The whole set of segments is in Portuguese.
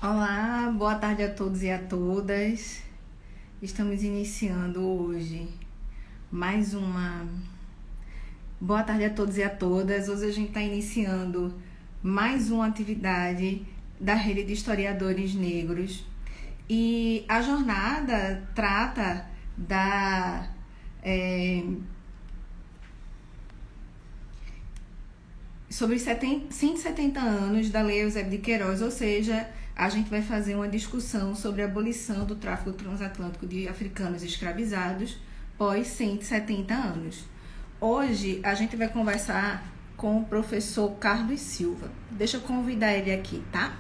Olá, boa tarde a todos e a todas. Estamos iniciando hoje mais uma. Boa tarde a todos e a todas. Hoje a gente está iniciando mais uma atividade da Rede de Historiadores Negros. E a jornada trata da sobre 170 anos da Lei Eusébio de Queiroz, ou seja, a gente vai fazer uma discussão sobre a abolição do tráfico transatlântico de africanos escravizados pós 170 anos. Hoje a gente vai conversar com o professor Carlos Silva. Deixa eu convidar ele aqui, tá?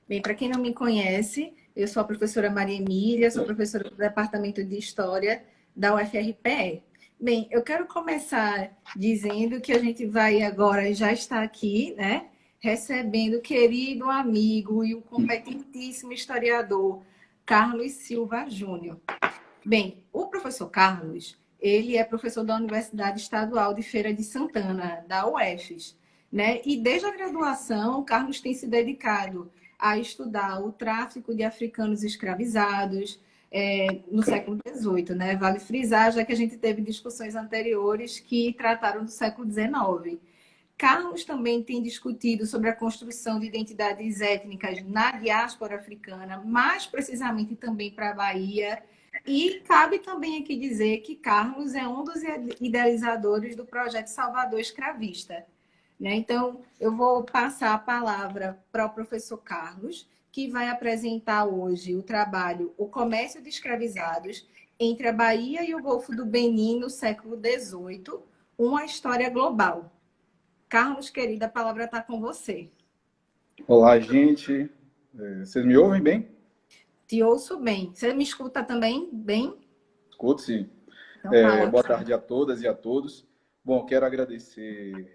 Bem, para quem não me conhece, eu sou a professora Maria Emília, sou professora do Departamento de História da UFRPE. Bem, eu quero começar dizendo que a gente vai agora, já está aqui, né, recebendo o querido amigo e o competentíssimo historiador Carlos Silva Júnior. Bem, o professor Carlos, ele é professor da Universidade Estadual de Feira de Santana, da UFES, né? E desde a graduação, o Carlos tem se dedicado a estudar o tráfico de africanos escravizados no século XVIII, né? Vale frisar, já que a gente teve discussões anteriores que trataram do século XIX. Carlos também tem discutido sobre a construção de identidades étnicas na diáspora africana, mais precisamente também para a Bahia. E cabe também aqui dizer que Carlos é um dos idealizadores do projeto Salvador Escravista, né? Então, eu vou passar a palavra para o professor Carlos, que vai apresentar hoje o trabalho O Comércio de Escravizados entre a Bahia e o Golfo do Benin no século XVIII, uma história global. Carlos, querida, a palavra está com você. Olá, gente. Vocês me ouvem bem? Te ouço bem. Você me escuta também bem? Escuto, sim. Então tá Boa ótimo. tarde a todas e a todos. Bom, quero agradecer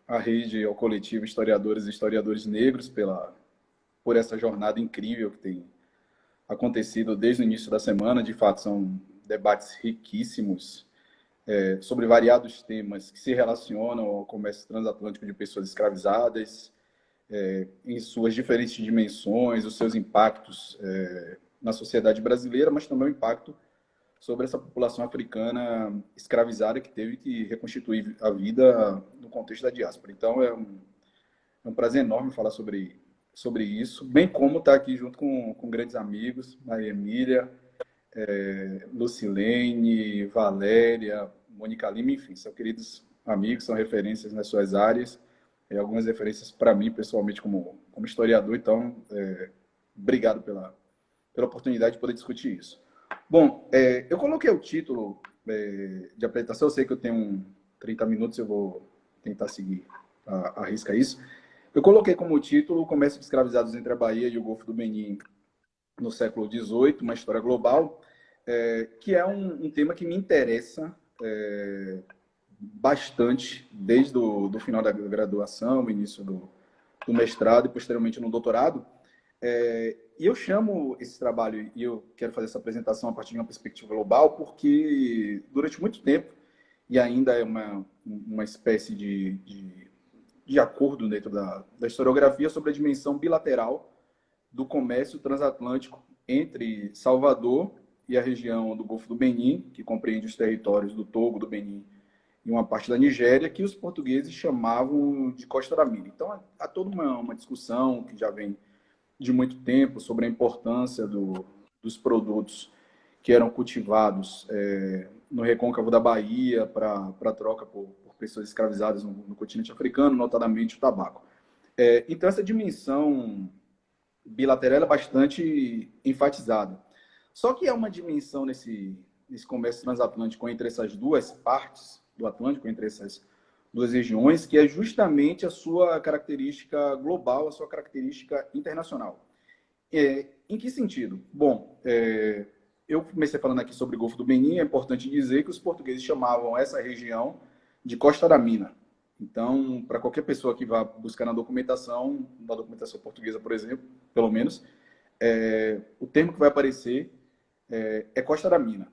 à rede, ao coletivo Historiadores e Historiadores Negros por essa jornada incrível que tem acontecido desde o início da semana. De fato, são debates riquíssimos sobre variados temas que se relacionam ao comércio transatlântico de pessoas escravizadas, em suas diferentes dimensões, os seus impactos na sociedade brasileira, mas também o impacto sobre essa população africana escravizada que teve que reconstituir a vida no contexto da diáspora. Então, é um prazer enorme falar sobre isso, bem como estar aqui junto com grandes amigos, Maria Emília, Lucilene, Valéria, Mônica Lima, enfim, são queridos amigos, são referências nas suas áreas, algumas referências para mim, pessoalmente, como historiador. Então, obrigado pela oportunidade de poder discutir isso. Bom, eu coloquei o título de apresentação, eu sei que eu tenho 30 minutos, eu vou tentar seguir a risca isso. Eu coloquei como título O Comércio de Escravizados entre a Bahia e o Golfo do Benin no século XVIII, uma história global, que é um tema que me interessa bastante desde o final da graduação, o início do mestrado e posteriormente no doutorado. E eu chamo esse trabalho, e eu quero fazer essa apresentação a partir de uma perspectiva global, porque durante muito tempo, e ainda é uma espécie de acordo dentro da historiografia sobre a dimensão bilateral do comércio transatlântico entre Salvador e a região do Golfo do Benin, que compreende os territórios do Togo, do Benin e uma parte da Nigéria, que os portugueses chamavam de Costa da Mina. Então, há toda uma discussão que já vem de muito tempo sobre a importância dos produtos que eram cultivados no recôncavo da Bahia para troca por pessoas escravizadas no continente africano, notadamente o tabaco. Então, essa dimensão bilateral é bastante enfatizada. Só que há uma dimensão nesse comércio transatlântico entre essas duas partes do Atlântico, entre essas duas regiões, que é justamente a sua característica global, a sua característica internacional. Em que sentido? Bom, eu comecei falando aqui sobre o Golfo do Benin, é importante dizer que os portugueses chamavam essa região de Costa da Mina. Então, para qualquer pessoa que vá buscar na documentação portuguesa, por exemplo, pelo menos, o termo que vai aparecer é Costa da Mina,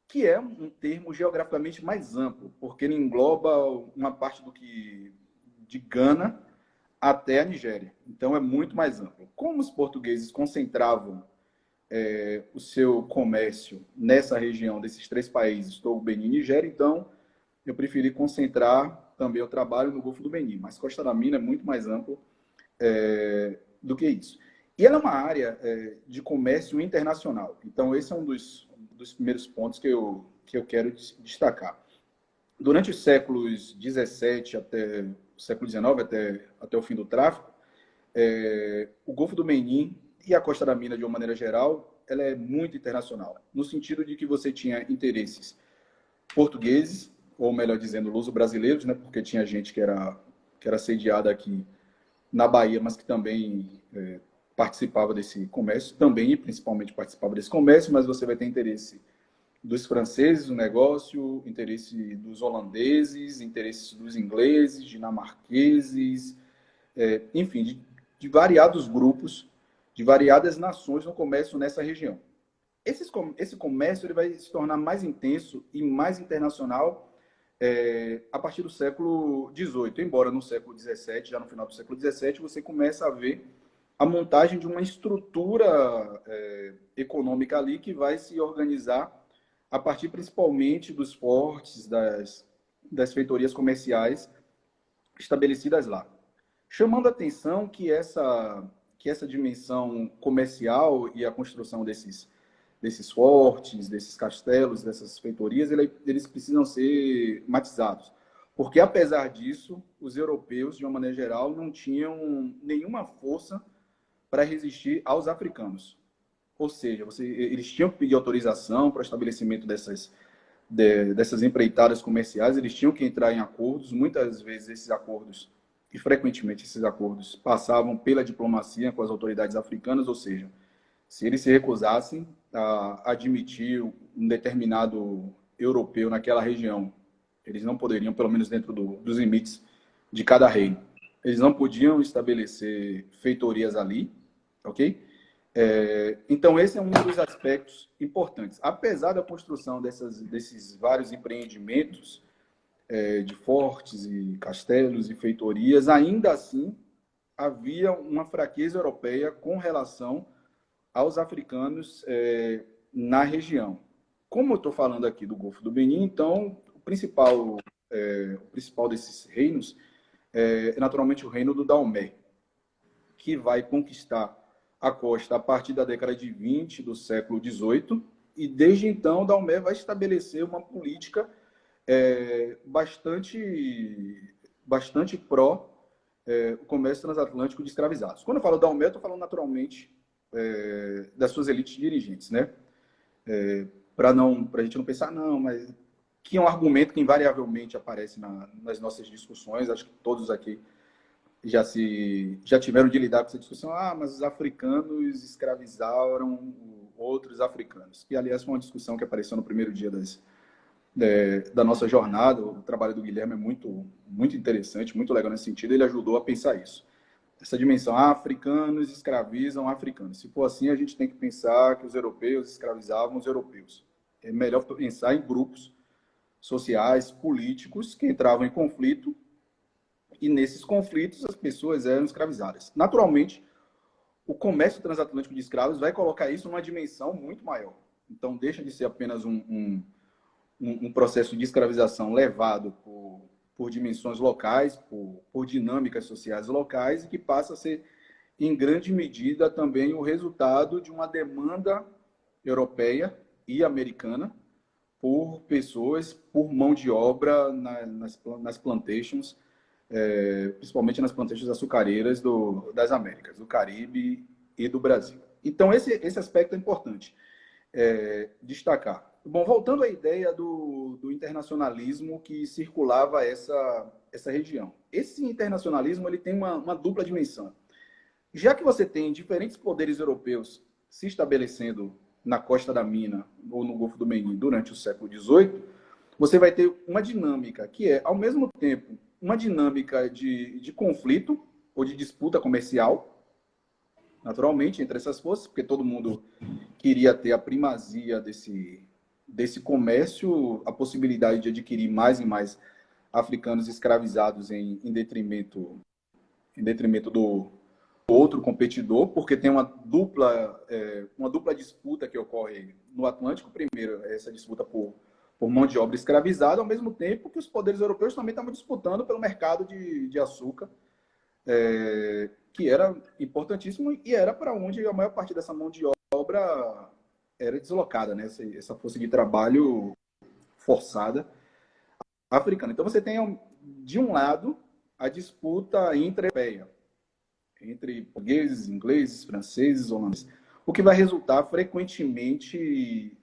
que é um termo geograficamente mais amplo, porque ele engloba uma parte do que de Gana até a Nigéria. Então, é muito mais amplo. Como os portugueses concentravam o seu comércio nessa região desses 3 países, Togo, Benin e Nigéria, então eu preferi concentrar também o trabalho no Golfo do Benin. Mas Costa da Mina é muito mais amplo do que isso. E ela é uma área de comércio internacional. Então, esse é um dos primeiros pontos que eu quero destacar. Durante os séculos XVII até o século XIX, até o fim do tráfico, o Golfo do Benin e a Costa da Mina, de uma maneira geral, ela é muito internacional, no sentido de que você tinha interesses portugueses, ou melhor dizendo, luso-brasileiros, né, porque tinha gente que era sediada aqui na Bahia, mas que também participava desse comércio, também e principalmente participava desse comércio, mas você vai ter interesse dos franceses no negócio, interesse dos holandeses, interesses dos ingleses, dinamarqueses, enfim, de variados grupos, de variadas nações no comércio nessa região. Esse comércio ele vai se tornar mais intenso e mais internacional a partir do século XVIII, embora no século XVII, já no final do século XVII, você começa a ver a montagem de uma estrutura econômica ali que vai se organizar a partir principalmente dos portos, das feitorias comerciais estabelecidas lá. Chamando a atenção que essa dimensão comercial e a construção desses fortes, desses castelos, dessas feitorias, eles precisam ser matizados. Porque, apesar disso, os europeus, de uma maneira geral, não tinham nenhuma força para resistir aos africanos. Ou seja, eles tinham que pedir autorização para o estabelecimento dessas empreitadas comerciais, eles tinham que entrar em acordos, muitas vezes esses acordos, e frequentemente esses acordos, passavam pela diplomacia com as autoridades africanas, ou seja, se eles se recusassem a admitir um determinado europeu naquela região, eles não poderiam, pelo menos dentro dos limites de cada reino, eles não podiam estabelecer feitorias ali, ok? Então, esse é um dos aspectos importantes. Apesar da construção desses vários empreendimentos de fortes e castelos e feitorias, ainda assim havia uma fraqueza europeia com relação aos africanos na região. Como eu estou falando aqui do Golfo do Benin, então o principal desses reinos é naturalmente o reino do Daomé, que vai conquistar a costa a partir da década de 20 do século XVIII, e desde então Daomé vai estabelecer uma política bastante pró o comércio transatlântico de escravizados. Quando eu falo Daomé, eu estou falando naturalmente das suas elites dirigentes, né? Para a gente não pensar, não, mas que é um argumento que invariavelmente aparece nas nossas discussões, acho que todos aqui já tiveram de lidar com essa discussão. Mas os africanos escravizaram outros africanos. Que, aliás, foi uma discussão que apareceu no primeiro dia da nossa jornada. O trabalho do Guilherme é muito, muito interessante, muito legal nesse sentido. Ele ajudou a pensar isso. Essa dimensão, africanos escravizam africanos. Se for assim, a gente tem que pensar que os europeus escravizavam os europeus. É melhor pensar em grupos sociais, políticos, que entravam em conflito, e nesses conflitos as pessoas eram escravizadas. Naturalmente, o comércio transatlântico de escravos vai colocar isso numa dimensão muito maior. Então, deixa de ser apenas um processo de escravização levado por dimensões locais, por dinâmicas sociais locais, e que passa a ser, em grande medida, também o resultado de uma demanda europeia e americana por pessoas, por mão de obra nas plantations, principalmente nas plantations açucareiras das Américas, do Caribe e do Brasil. Então, esse aspecto é importante destacar. Bom, voltando à ideia do internacionalismo que circulava essa região. Esse internacionalismo ele tem uma dupla dimensão. Já que você tem diferentes poderes europeus se estabelecendo na Costa da Mina ou no Golfo do Benin durante o século XVIII, você vai ter uma dinâmica que é, ao mesmo tempo, uma dinâmica de conflito ou de disputa comercial, naturalmente, entre essas forças, porque todo mundo queria ter a primazia desse comércio, a possibilidade de adquirir mais e mais africanos escravizados em detrimento do outro competidor, porque tem uma dupla disputa que ocorre no Atlântico. Primeiro, essa disputa por mão de obra escravizada, ao mesmo tempo que os poderes europeus também estavam disputando pelo mercado de açúcar, que era importantíssimo e era para onde a maior parte dessa mão de obra era deslocada, né? Essa força de trabalho forçada africana. Então você tem, de um lado, a disputa intra-europeia, entre portugueses, ingleses, franceses, holandeses, o que vai resultar frequentemente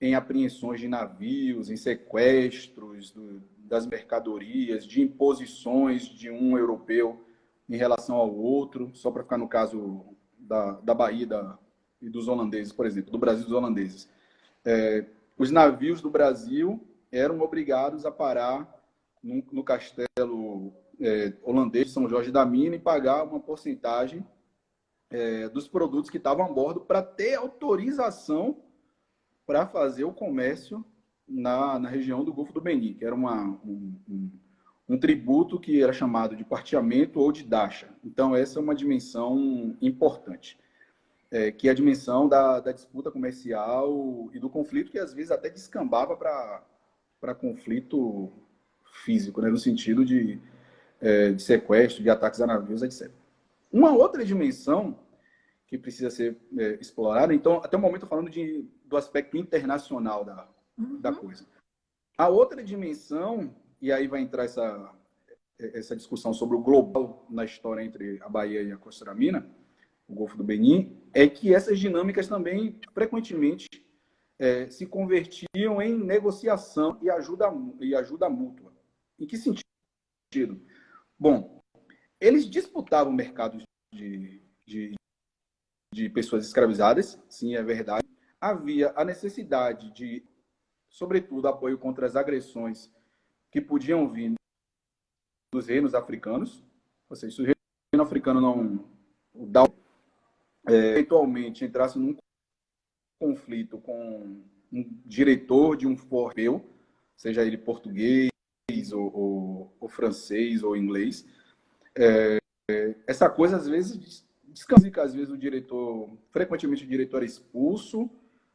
em apreensões de navios, em sequestros das mercadorias, de imposições de um europeu em relação ao outro, só para ficar no caso da Bahia e dos holandeses, por exemplo, do Brasil e dos holandeses. Os navios do Brasil eram obrigados a parar no castelo holandês de São Jorge da Mina e pagar uma porcentagem dos produtos que estavam a bordo para ter autorização para fazer o comércio na região do Golfo do Benin, que era um tributo que era chamado de partiamento ou de dacha. Então, essa é uma dimensão importante, que é a dimensão da disputa comercial e do conflito, que às vezes até descambava para conflito físico, né, no sentido de sequestro, de ataques a navios, etc. Uma outra dimensão que precisa ser explorada, então, até o momento eu falando do aspecto internacional da coisa. A outra dimensão, e aí vai entrar essa discussão sobre o global na história entre a Bahia e a Costa da Mina, o Golfo do Benin, é que essas dinâmicas também, frequentemente, se convertiam em negociação e ajuda mútua. Em que sentido? Bom, eles disputavam mercados de pessoas escravizadas, sim, é verdade. Havia a necessidade de, sobretudo, apoio contra as agressões que podiam vir dos reinos africanos. Ou seja, se o reino africano não eventualmente entrasse num conflito com um diretor de um forte europeu, seja ele português ou francês ou inglês, essa coisa às vezes descansa, às vezes frequentemente o diretor é expulso,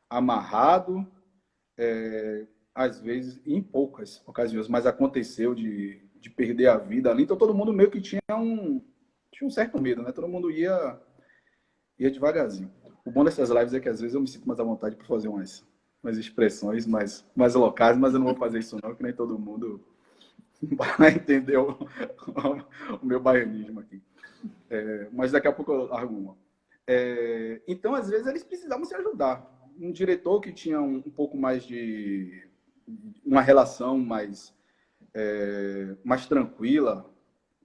amarrado, às vezes em poucas ocasiões, mas aconteceu de perder a vida ali. Então todo mundo meio que tinha um certo medo, né? Todo mundo ia devagarzinho. O bom dessas lives é que às vezes eu me sinto mais à vontade para fazer umas expressões mais locais, mas eu não vou fazer isso não, que nem todo mundo vai entender o meu baianismo aqui. Mas daqui a pouco eu arrumo. Então, às vezes, eles precisavam se ajudar. Um diretor que tinha um pouco mais de uma relação mais tranquila,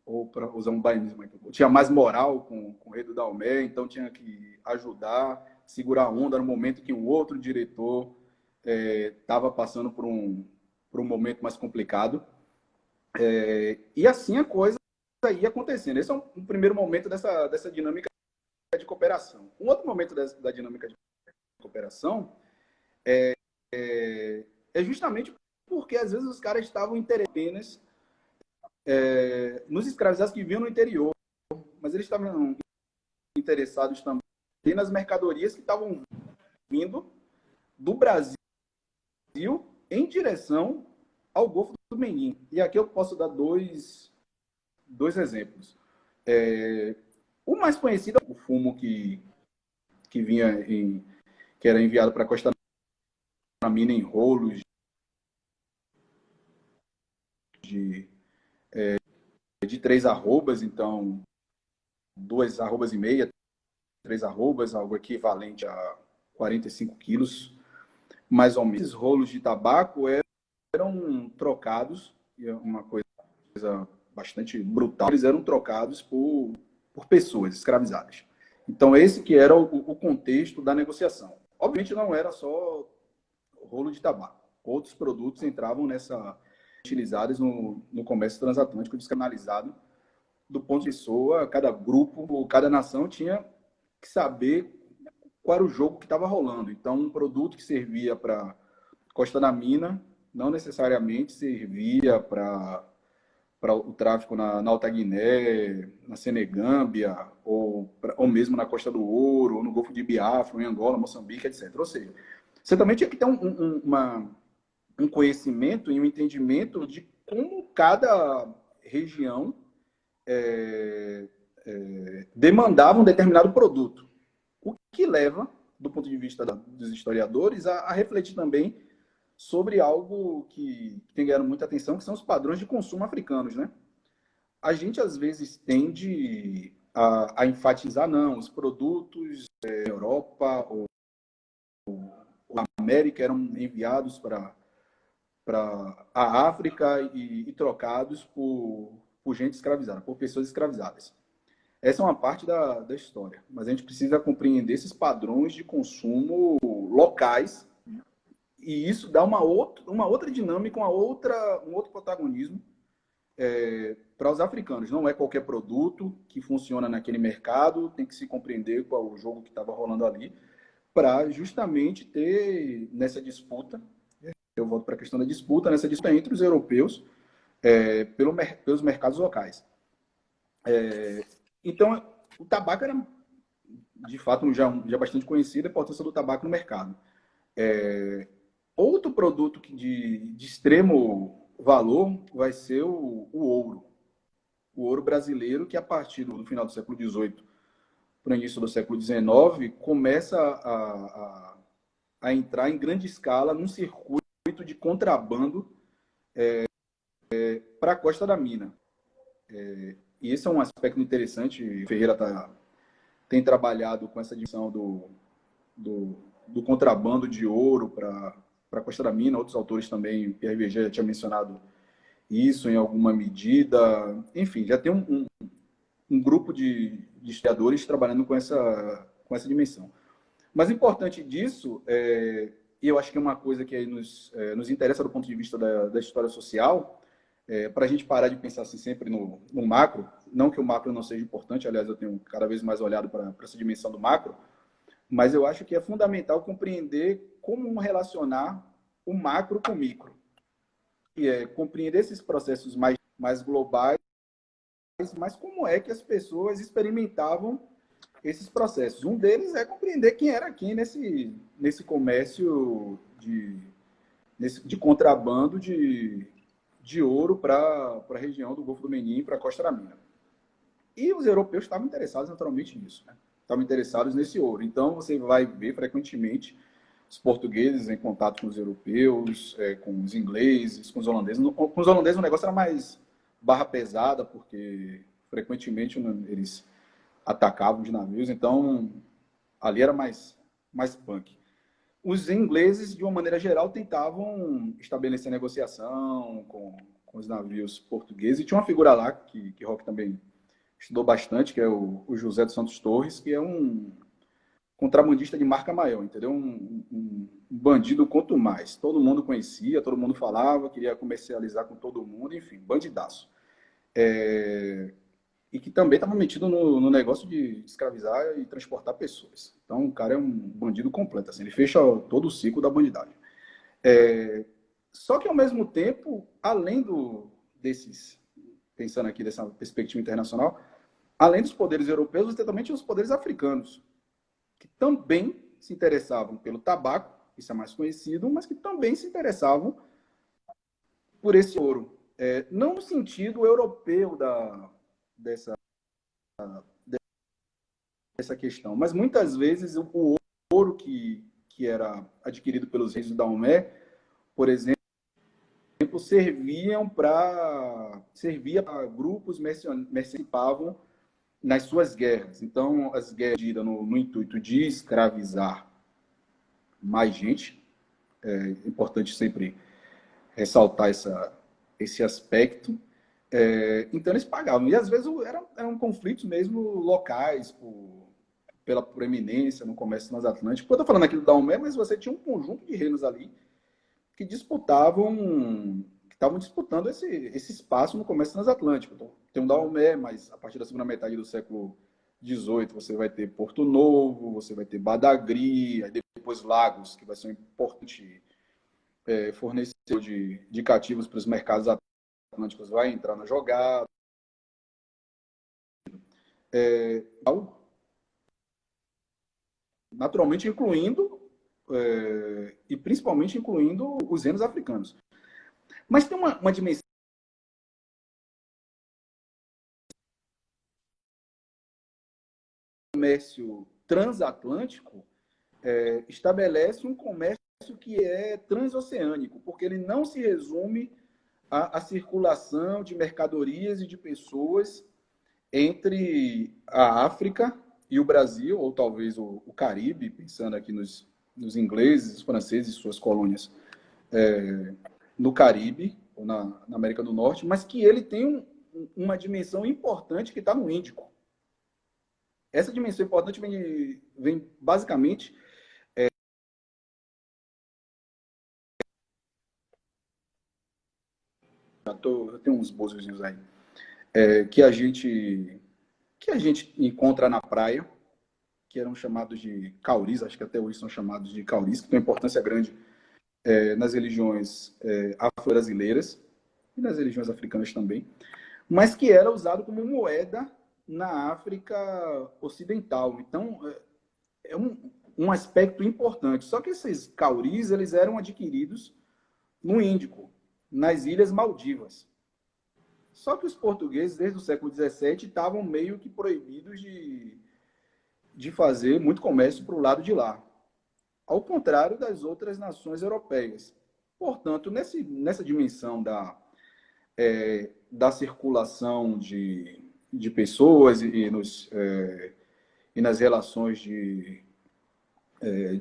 ou para usar um baianismo aqui, tinha mais moral com o rei do Daomé, então tinha que ajudar, segurar a onda no momento que o outro diretor estava passando por um momento mais complicado. E assim a coisa ia acontecendo. Esse é um primeiro momento dessa dinâmica de cooperação. Um outro momento da dinâmica de cooperação é justamente porque às vezes os caras estavam interessados nos escravizados que viviam no interior, mas eles estavam interessados também nas mercadorias que estavam vindo do Brasil em direção ao Golfo do Benin. E aqui eu posso dar dois exemplos. O mais conhecido é o fumo que vinha que era enviado para a Costa da Mina em rolos de 3 arrobas, então 2 arrobas e meia, 3 arrobas, algo equivalente a 45 quilos, mais ou menos. Esses rolos de tabaco eram trocados, e é uma coisa bastante brutal, eles eram trocados por pessoas escravizadas. Então, esse que era o contexto da negociação. Obviamente, não era só rolo de tabaco. Outros produtos entravam utilizados no comércio transatlântico descanalizado. Do ponto de pessoa, cada grupo, cada nação tinha que saber qual era o jogo que estava rolando. Então, um produto que servia para Costa da Mina não necessariamente servia para o tráfico na Alta Guiné, na Senegâmbia, ou mesmo na Costa do Ouro, ou no Golfo de Biafra, em Angola, Moçambique, etc. Ou seja, você também tinha que ter um conhecimento e um entendimento de como cada região demandava um determinado produto. O que leva, do ponto de vista dos historiadores, a refletir também sobre algo que tem ganhado muita atenção, que são os padrões de consumo africanos, né? A gente, às vezes, tende a enfatizar, não, os produtos da Europa ou a América eram enviados para a África e trocados por gente escravizada, por pessoas escravizadas. Essa é uma parte da história, mas a gente precisa compreender esses padrões de consumo locais e isso dá uma outra dinâmica, um outro protagonismo para os africanos. Não é qualquer produto que funciona naquele mercado, tem que se compreender qual o jogo que estava rolando ali, para justamente ter nessa disputa, eu volto para a questão da disputa, nessa disputa entre os europeus pelos mercados locais. Então, o tabaco era, de fato, já bastante conhecido, a importância do tabaco no mercado. Outro produto de extremo valor vai ser o ouro. O ouro brasileiro, que a partir do final do século XVIII para o início do século XIX, começa a entrar em grande escala num circuito de contrabando para a costa da mina. E esse é um aspecto interessante. O Ferreira tem trabalhado com essa dimensão do contrabando de ouro para a costa da mina. Outros autores também, Pierre Verger já tinha mencionado isso em alguma medida. Enfim, já tem um grupo de historiadores trabalhando com essa dimensão. Mas importante disso, e eu acho que é uma coisa que aí nos interessa do ponto de vista da história social, para a gente parar de pensar assim, sempre no macro, não que o macro não seja importante, aliás, eu tenho cada vez mais olhado para essa dimensão do macro, mas eu acho que é fundamental compreender como relacionar o macro com o micro. E compreender esses processos mais globais, mas como é que as pessoas experimentavam esses processos. Um deles é compreender quem era quem nesse comércio de contrabando de ouro para a região do Golfo do Menin, para a Costa da Mina. E os europeus estavam interessados naturalmente nisso, né? Estavam interessados nesse ouro. Então, você vai ver frequentemente os portugueses em contato com os europeus, com os ingleses, com os holandeses. Com os holandeses o negócio era mais barra pesada, porque frequentemente eles atacavam os navios, então ali era mais punk. Os ingleses, de uma maneira geral, tentavam estabelecer negociação com os navios portugueses, e tinha uma figura lá que Roque também estudou bastante, que é o José dos Santos Torres, que é um contrabandista de marca maior, entendeu? Um bandido quanto mais. Todo mundo conhecia, todo mundo falava, queria comercializar com todo mundo, enfim, bandidaço. E que também estava metido no negócio de escravizar e transportar pessoas. Então, o cara é um bandido completo, assim, ele fecha todo o ciclo da bandidagem. Só que, ao mesmo tempo, além desses, pensando aqui dessa perspectiva internacional, além dos poderes europeus, você também tinha os poderes africanos, que também se interessavam pelo tabaco, isso é mais conhecido, mas que também se interessavam por esse ouro. Não no sentido europeu dessa questão, mas muitas vezes o ouro que era adquirido pelos reis da Daomé, por exemplo, servia para grupos participavam nas suas guerras. Então, as guerras no intuito de escravizar mais gente, é importante sempre ressaltar esse aspecto. Então, eles pagavam. E, às vezes, eram conflitos mesmo locais, pela proeminência no comércio transatlântico. Eu estou falando aqui do Daomé, mas você tinha um conjunto de reinos ali que estavam disputando esse espaço no comércio transatlântico. Então, tem um Daomé, mas a partir da segunda metade do século XVIII você vai ter Porto Novo, você vai ter Badagry, aí depois Lagos, que vai ser um importante fornecedor de cativos para os mercados atlânticos vai entrar na jogada. Naturalmente incluindo, e principalmente incluindo os reinos africanos. Mas tem uma dimensão. O comércio transatlântico estabelece um comércio que é transoceânico, porque ele não se resume à circulação de mercadorias e de pessoas entre a África e o Brasil, ou talvez o Caribe, pensando aqui nos ingleses, os franceses e suas colônias no Caribe, ou na América do Norte, mas que ele tem uma dimensão importante que está no Índico. Essa dimensão importante vem basicamente... eu tenho uns bozozinhos aí. Que a gente encontra na praia, que eram chamados de cauris, acho que até hoje são chamados de cauris, que tem uma importância grande nas religiões afro-brasileiras e nas religiões africanas também, mas que era usado como moeda na África Ocidental. Então, é um aspecto importante. Só que esses cauris, eles eram adquiridos no Índico, nas Ilhas Maldivas. Só que os portugueses, desde o século XVII, estavam meio que proibidos de fazer muito comércio para o lado de lá, ao contrário das outras nações europeias. Portanto, nessa dimensão da circulação de pessoas e nas relações de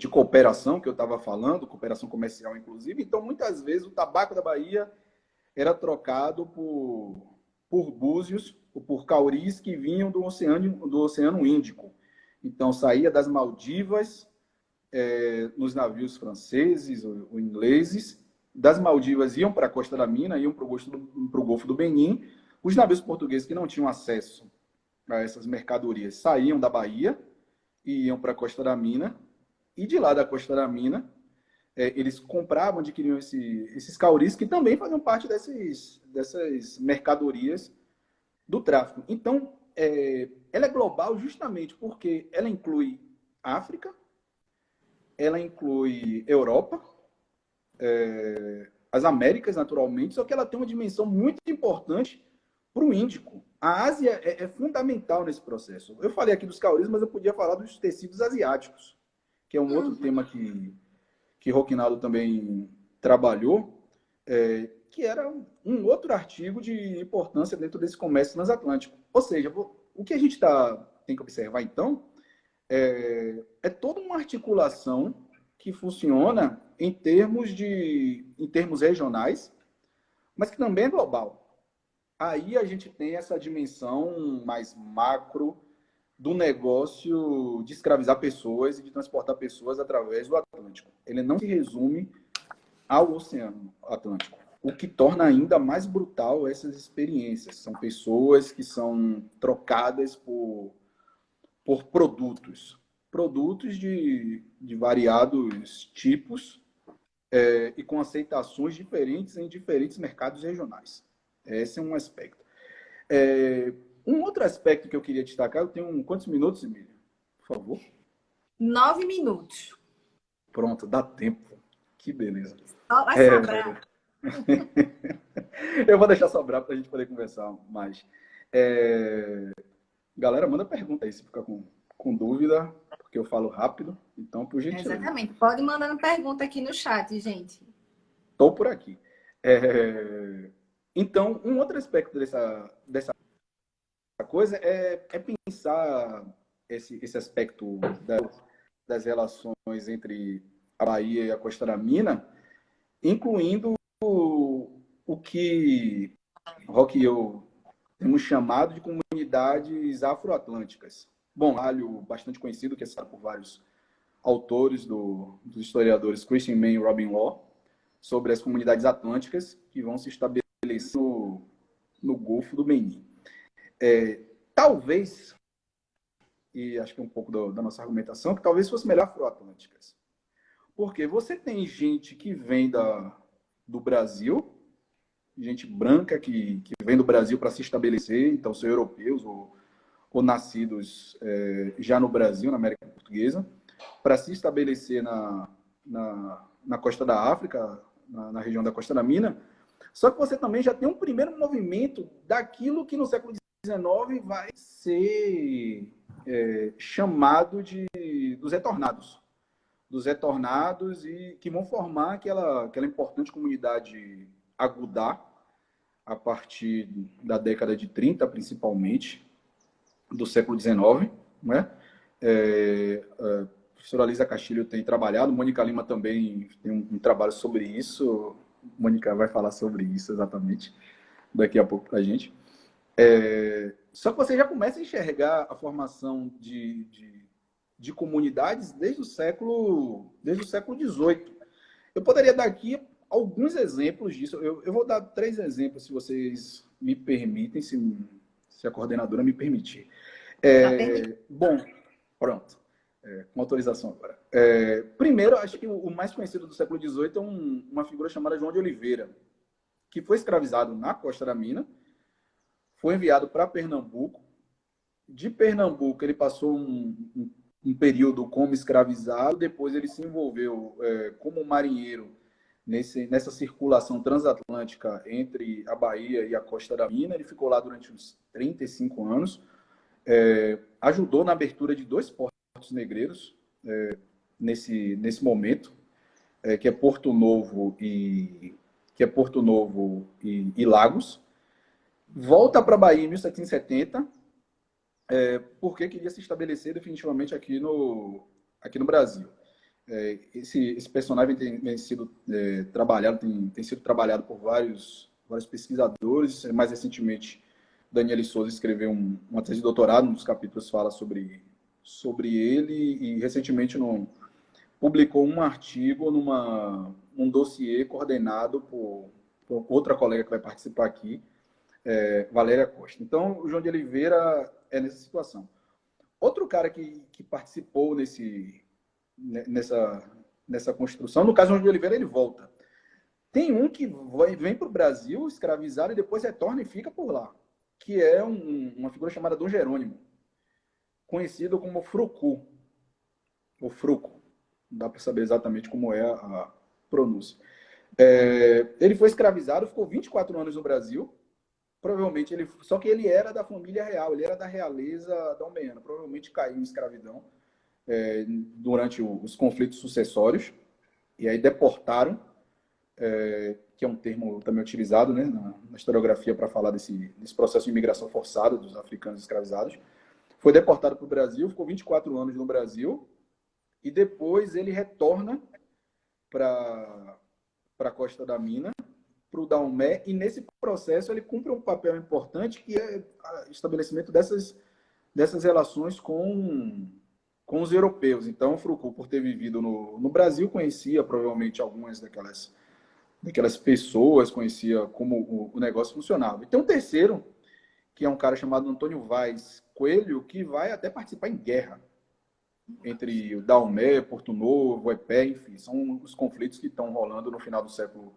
cooperação, que eu estava falando, cooperação comercial, inclusive, então, muitas vezes, o tabaco da Bahia era trocado por búzios ou por cauris que vinham do Oceano Índico. Então, saía das Maldivas, nos navios franceses ou ingleses. Das Maldivas iam para a Costa da Mina, iam para o Golfo do Benin. Os navios portugueses que não tinham acesso a essas mercadorias saíam da Bahia e iam para a Costa da Mina. E de lá da Costa da Mina, eles compravam, adquiriam esses cauris, que também faziam parte dessas mercadorias do tráfico. Então, ela é global justamente porque ela inclui África, ela inclui Europa, as Américas, naturalmente, só que ela tem uma dimensão muito importante para o Índico. A Ásia é fundamental nesse processo. Eu falei aqui dos cauris, mas eu podia falar dos tecidos asiáticos, que é um outro tema que Roquinaldo também trabalhou, que era um outro artigo de importância dentro desse comércio transatlântico. Ou seja, o que a gente tem que observar, então, é toda uma articulação que funciona em termos regionais, mas que também é global. Aí a gente tem essa dimensão mais macro do negócio de escravizar pessoas e de transportar pessoas através do Atlântico. Ele não se resume ao Oceano Atlântico, o que torna ainda mais brutal essas experiências. São pessoas que são trocadas por produtos de variados tipos e com aceitações diferentes em diferentes mercados regionais. Esse é um aspecto. Um outro aspecto que eu queria destacar, eu tenho quantos minutos, Emília? Por favor. 9 minutos. Pronto, dá tempo. Que beleza. Vai sobrar. Eu vou deixar sobrar para a gente poder conversar mais. Galera, manda pergunta aí se ficar com dúvida, porque eu falo rápido. Então, por gentileza. Exatamente. Pode mandar pergunta aqui no chat, gente. Estou por aqui. Então, um outro aspecto dessa coisa é pensar esse aspecto das relações entre a Bahia e a Costa da Mina, incluindo o que Roque e eu temos chamado de comunidades afroatlânticas. Bom, alho bastante conhecido, que é citado por vários autores dos historiadores Christian Mann e Robin Law, sobre as comunidades atlânticas que vão se estabelecer no Golfo do Benin. Talvez, e acho que é um pouco da nossa argumentação, que talvez fosse melhor afroatlânticas. Porque você tem gente que vem do Brasil, gente branca que vem do Brasil para se estabelecer, então são europeus ou nascidos já no Brasil, na América Portuguesa, para se estabelecer na costa da África, na região da Costa da Mina. Só que você também já tem um primeiro movimento daquilo que no século XIX vai ser chamado dos retornados. Dos retornados e que vão formar aquela importante comunidade agudá a partir da década de 30, principalmente, do século XIX, né? A professora Lisa Castilho tem trabalhado, Mônica Lima também tem um trabalho sobre isso. Mônica vai falar sobre isso exatamente daqui a pouco para a gente. Só que você já começa a enxergar a formação de comunidades desde o século XVIII. Eu poderia dar aqui alguns exemplos disso. Eu vou dar 3 exemplos, se vocês me permitem, se a coordenadora me permitir. Bom, pronto. Com autorização agora. Primeiro, acho que o mais conhecido do século XVIII é uma figura chamada João de Oliveira, que foi escravizado na Costa da Mina, foi enviado para Pernambuco. De Pernambuco, ele passou um período como escravizado, depois ele se envolveu como marinheiro nessa circulação transatlântica entre a Bahia e a Costa da Mina. Ele ficou lá durante uns 35 anos, ajudou na abertura de 2 portos negreiros nesse momento, que é Porto Novo e Lagos. Volta para a Bahia em 1770, porque queria se estabelecer definitivamente aqui no Brasil. Esse personagem tem sido trabalhado por vários pesquisadores. Mais recentemente, Daniele Souza escreveu uma tese de doutorado, um dos capítulos fala sobre ele, e recentemente publicou um artigo num dossiê coordenado por outra colega que vai participar aqui, Valéria Costa. Então, o João de Oliveira é nessa situação. Outro cara que participou nessa construção, no caso, o João de Oliveira, ele volta. Tem um que vem para o Brasil escravizado e depois retorna e fica por lá, que é uma figura chamada Dom Jerônimo, conhecido como Frucu, ou Fruco. Não dá para saber exatamente como é a pronúncia. Ele foi escravizado, ficou 24 anos no Brasil. Provavelmente só que ele era da família real, ele era da realeza dalmeiana. Provavelmente caiu em escravidão durante os conflitos sucessórios. E aí deportaram, que é um termo também utilizado, né, na historiografia para falar desse processo de imigração forçada dos africanos escravizados. Foi deportado para o Brasil, ficou 24 anos no Brasil, e depois ele retorna para a Costa da Mina, para o Daomé, e nesse processo ele cumpre um papel importante, que é o estabelecimento dessas relações com os europeus. Então, o Frucu, por ter vivido no Brasil, conhecia provavelmente algumas daquelas pessoas, conhecia como o negócio funcionava. E tem um terceiro, que é um cara chamado Antônio Vaz Coelho, que vai até participar em guerra entre o Daomé, Porto Novo, Epé, enfim, são os conflitos que estão rolando no final do século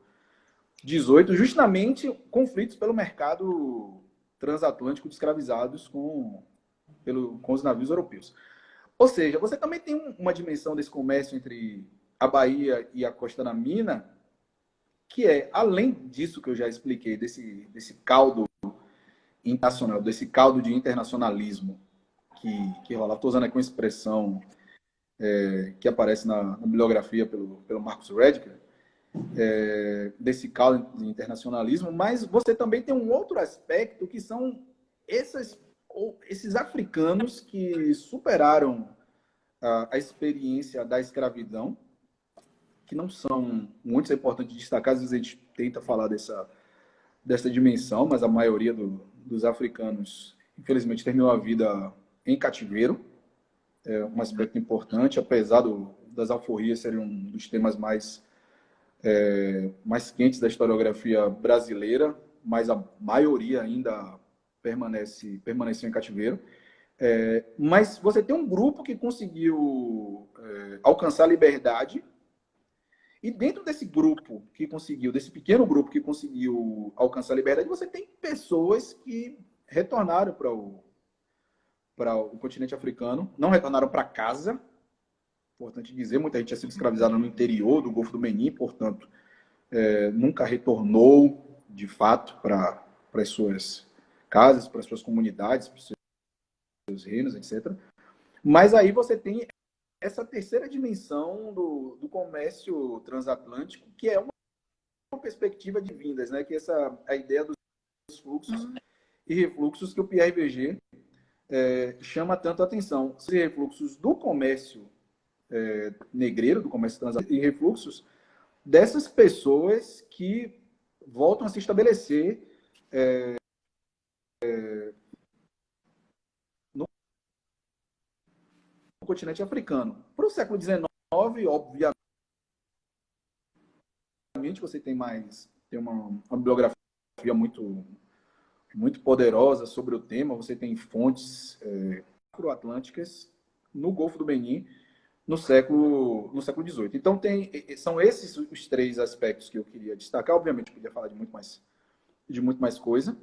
XVIII, justamente conflitos pelo mercado transatlântico de escravizados com os navios europeus. Ou seja, você também tem uma dimensão desse comércio entre a Bahia e a Costa da Mina, que além disso que eu já expliquei, desse caldo internacional, desse caldo de internacionalismo que rola. Estou usando aqui uma expressão que aparece na bibliografia pelo Marcus Rediker, desse caldo de internacionalismo, mas você também tem um outro aspecto, que são esses africanos que superaram a experiência da escravidão, que não são muitos, é importante destacar, às vezes a gente tenta falar dessa dimensão, mas a maioria dos africanos, infelizmente, terminou a vida em cativeiro. É um aspecto importante, apesar das alforrias serem um dos temas mais quentes da historiografia brasileira, mas a maioria ainda permaneceu em cativeiro. Mas você tem um grupo que conseguiu alcançar a liberdade E dentro desse grupo que conseguiu, desse pequeno grupo que conseguiu alcançar a liberdade, você tem pessoas que retornaram para o continente africano, não retornaram para casa, importante dizer, muita gente tinha sido escravizada no interior do Golfo do Benin, portanto, nunca retornou de fato para as suas casas, para as suas comunidades, para os seus reinos, etc. Mas aí você tem essa terceira dimensão do comércio transatlântico, que é uma perspectiva de vindas, né? Que a ideia dos fluxos e refluxos que o Pierre Berger chama tanto a atenção. Os refluxos do comércio negreiro, do comércio transatlântico, e refluxos dessas pessoas que voltam a se estabelecer no continente africano. Para o século XIX, obviamente, você tem uma bibliografia muito poderosa sobre o tema. Você tem fontes afro-atlânticas no Golfo do Benin no século XVIII. Então, são esses os três aspectos que eu queria destacar. Obviamente, eu podia falar de muito mais coisa,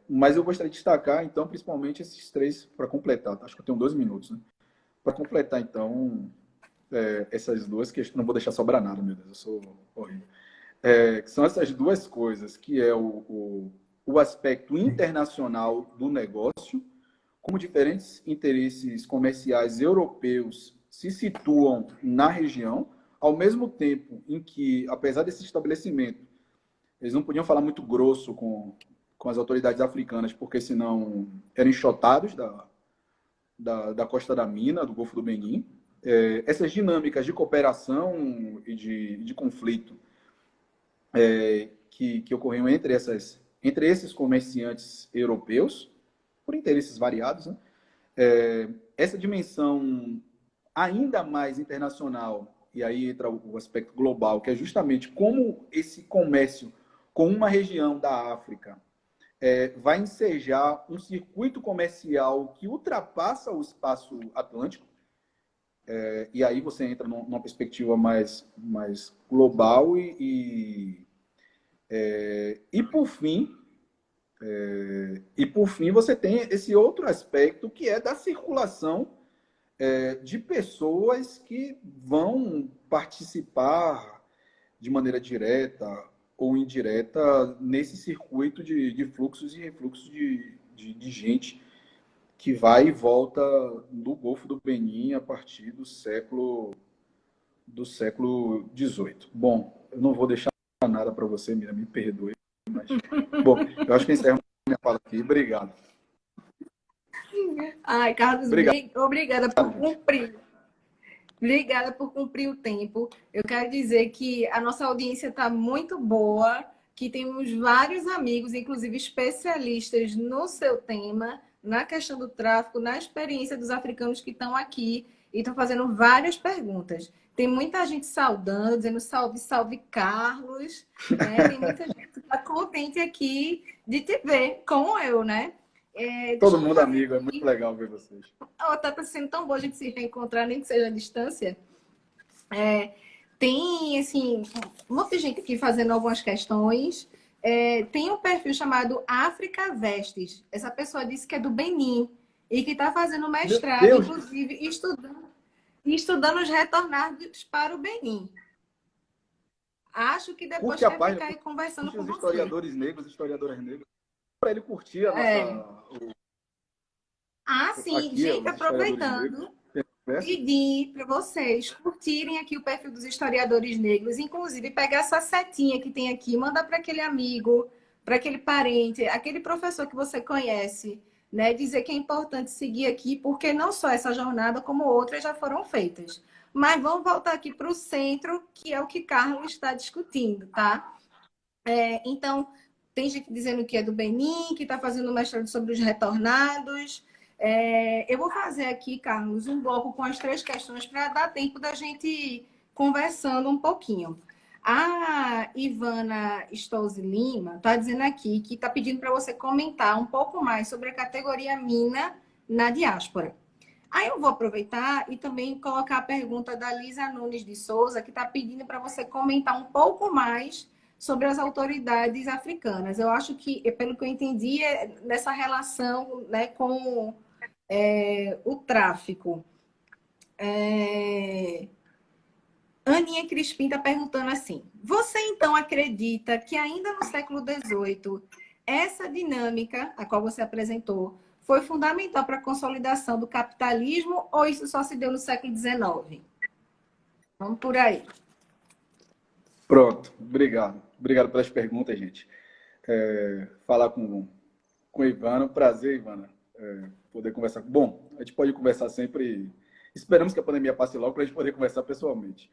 mas eu gostaria de destacar, então, principalmente esses três para completar. Acho que eu tenho 2 minutos, né? Para completar, então, essas duas questões. Não vou deixar sobrar nada, meu Deus, eu sou horrível. São essas duas coisas, que é o aspecto internacional do negócio, como diferentes interesses comerciais europeus se situam na região, ao mesmo tempo em que, apesar desse estabelecimento, eles não podiam falar muito grosso com as autoridades africanas, porque senão eram enxotados da Costa da Mina, do Golfo do Benin. Essas dinâmicas de cooperação e de conflito que ocorriam entre esses comerciantes europeus, por interesses variados, né? Essa dimensão ainda mais internacional, e aí entra o aspecto global, que é justamente como esse comércio com uma região da África vai ensejar um circuito comercial que ultrapassa o espaço atlântico, e aí você entra numa perspectiva mais global e por fim, você tem esse outro aspecto que é da circulação de pessoas que vão participar de maneira direta ou indireta nesse circuito de fluxos e refluxos de gente que vai e volta do Golfo do Benin a partir do século XVIII. Bom, eu não vou deixar nada para você, Mira, me perdoe. Mas... Bom, eu acho que encerro minha fala aqui. Obrigado. Ai, Carlos, Obrigado. Obrigada por cumprir. Obrigada por cumprir o tempo. Eu quero dizer que a nossa audiência está muito boa, que temos vários amigos, inclusive especialistas no seu tema, na questão do tráfico, na experiência dos africanos que estão aqui e estão fazendo várias perguntas. Tem muita gente saudando, dizendo salve, salve, Carlos. Né? Tem muita gente que está contente aqui de te ver, como eu, né? Todo mundo amigo, é muito legal ver vocês. Tá sendo tão bom a gente se reencontrar, nem que seja à distância. Tem, assim, muita gente aqui fazendo algumas questões. Tem um perfil chamado África Vestes. Essa pessoa disse que é do Benin e que está fazendo mestrado, inclusive, estudando os retornados para o Benin. Acho que depois quer ficar aí conversando com os você. Historiadoras negras, para ele curtir a nossa... sim, aqui, gente, aproveitando, pedir para vocês curtirem aqui o perfil dos historiadores negros, inclusive pegar essa setinha que tem aqui, mandar para aquele amigo, para aquele parente, aquele professor que você conhece, né? Dizer que é importante seguir aqui, porque não só essa jornada, como outras já foram feitas. Mas vamos voltar aqui para o centro, que é o que Carlos está discutindo, tá? Então, tem gente dizendo que é do Benin, que está fazendo um mestrado sobre os retornados. Eu vou fazer aqui, Carlos, um bloco com as 3 questões para dar tempo da gente ir conversando um pouquinho. A Ivana Stolze Lima está dizendo aqui que está pedindo para você comentar um pouco mais sobre a categoria mina na diáspora. Aí eu vou aproveitar e também colocar a pergunta da Lisa Nunes de Souza, que está pedindo para você comentar um pouco mais sobre as autoridades africanas. Eu acho que, pelo que eu entendi, é nessa relação, né, com o tráfico. Aninha Crispim está perguntando assim: você então acredita que ainda no século XVIII essa dinâmica, a qual você apresentou, foi fundamental para a consolidação do capitalismo ou isso só se deu no século XIX? Vamos por aí. Pronto, obrigado. Obrigado pelas perguntas, gente. Falar com Ivana, prazer, Ivana, poder conversar. Bom, a gente pode conversar sempre. Esperamos que a pandemia passe logo para a gente poder conversar pessoalmente.